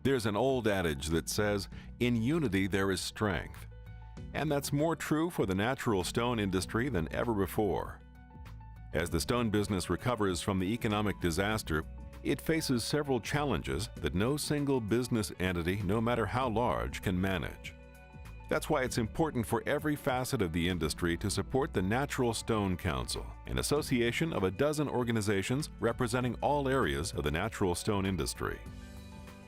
There's an old adage that says, "In unity there is strength." And that's more true for the natural stone industry than ever before. As the stone business recovers from the economic disaster, it faces several challenges that no single business entity, no matter how large, can manage. That's why it's important for every facet of the industry to support the Natural Stone Council, an association of a dozen organizations representing all areas of the natural stone industry.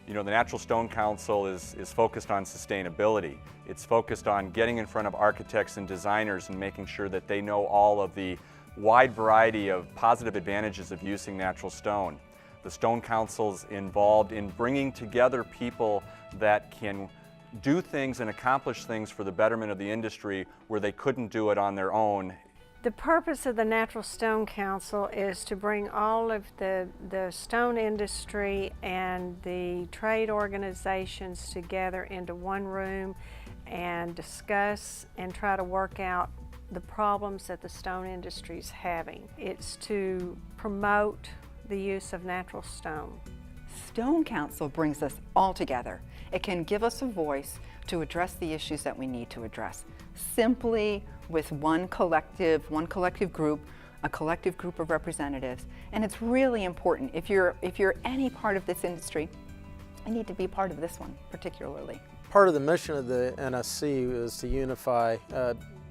You know, the Natural Stone Council is focused on sustainability. It's focused on getting in front of architects and designers and making sure that they know all of the wide variety of positive advantages of using natural stone. The Stone Council's involved in bringing together people that can do things and accomplish things for the betterment of the industry where they couldn't do it on their own. The purpose of the Natural Stone Council is to bring all of the stone industry and the trade organizations together into one room and discuss and try to work out the problems that the stone industry is having. It's to promote the use of natural stone. Stone Council brings us all together. It can give us a voice to address the issues that we need to address, simply with one collective group, a collective group of representatives. And it's really important. If you're any part of this industry, you need to be part of this one particularly. Part of the mission of the NSC is to unify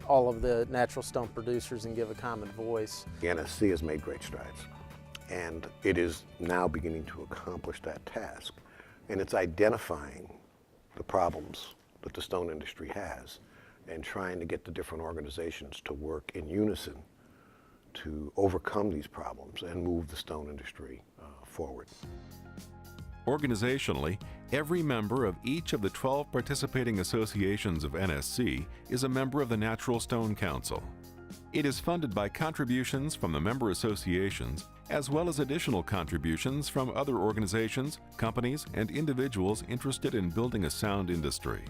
all of the natural stone producers and give a common voice. The NSC has made great strides, and it is now beginning to accomplish that task. And it's identifying the problems that the stone industry has and trying to get the different organizations to work in unison to overcome these problems and move the stone industry forward. Organizationally, every member of each of the 12 participating associations of NSC is a member of the Natural Stone Council. It is funded by contributions from the member associations, as well as additional contributions from other organizations, companies, and individuals interested in building a sound industry.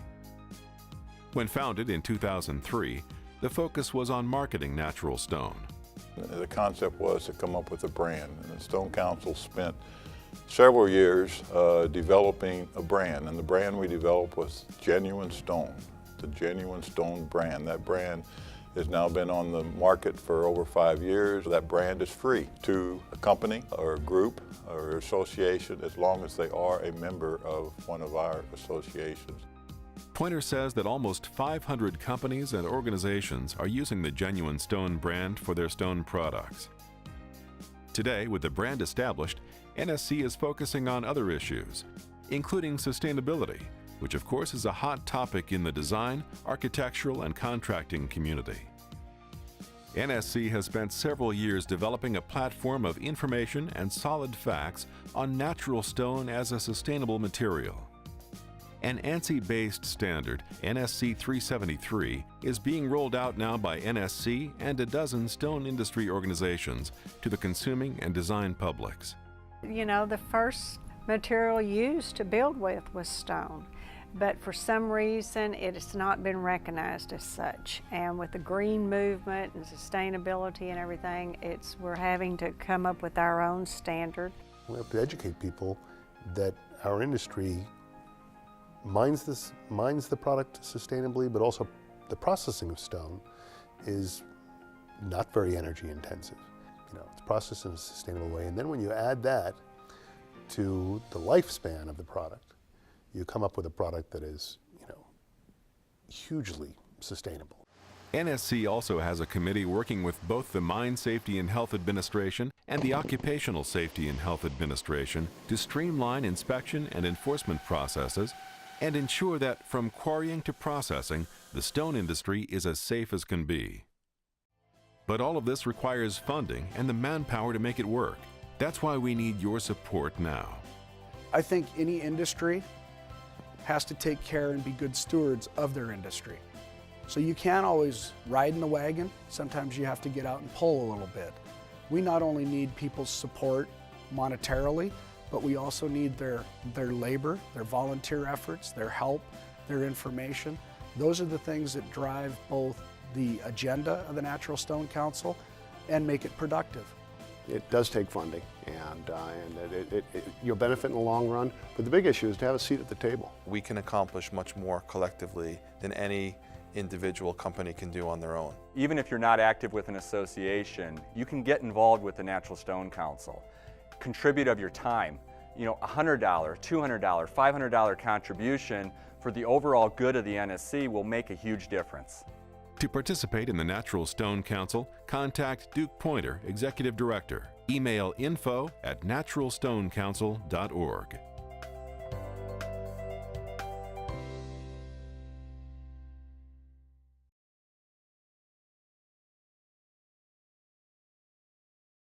When founded in 2003, the focus was on marketing natural stone. The concept was to come up with a brand, and the Stone Council spent several years developing a brand, and the brand we developed was Genuine Stone, the Genuine Stone brand. That brand has now been on the market for over 5 years. That brand is free to a company or a group or association as long as they are a member of one of our associations. Pointer says that almost 500 companies and organizations are using the Genuine Stone brand for their stone products. Today, with the brand established, NSC is focusing on other issues, including sustainability, which of course is a hot topic in the design, architectural, and contracting community. NSC has spent several years developing a platform of information and solid facts on natural stone as a sustainable material. An ANSI-based standard, NSC 373, is being rolled out now by NSC and a dozen stone industry organizations to the consuming and design publics. You know, the first material used to build with was stone, but for some reason it has not been recognized as such. And with the green movement and sustainability and everything, we're having to come up with our own standard. We have to educate people that our industry mines the product sustainably, but also the processing of stone is not very energy intensive. You know, it's processed in a sustainable way, and then when you add that to the lifespan of the product, you come up with a product that is, you know, hugely sustainable. NSC also has a committee working with both the Mine Safety and Health Administration and the Occupational Safety and Health Administration to streamline inspection and enforcement processes and ensure that from quarrying to processing, the stone industry is as safe as can be. But all of this requires funding and the manpower to make it work. That's why we need your support now. I think any industry has to take care and be good stewards of their industry. So you can't always ride in the wagon. Sometimes you have to get out and pull a little bit. We not only need people's support monetarily, but we also need their labor, their volunteer efforts, their help, their information. Those are the things that drive both the agenda of the Natural Stone Council and make it productive. It does take funding, and you'll benefit in the long run, but the big issue is to have a seat at the table. We can accomplish much more collectively than any individual company can do on their own. Even if you're not active with an association, you can get involved with the Natural Stone Council. Contribute of your time. You know, $100, $200, $500 contribution for the overall good of the NSC will make a huge difference. To participate in the Natural Stone Council, contact Duke Pointer, Executive Director. Email info@naturalstonecouncil.org.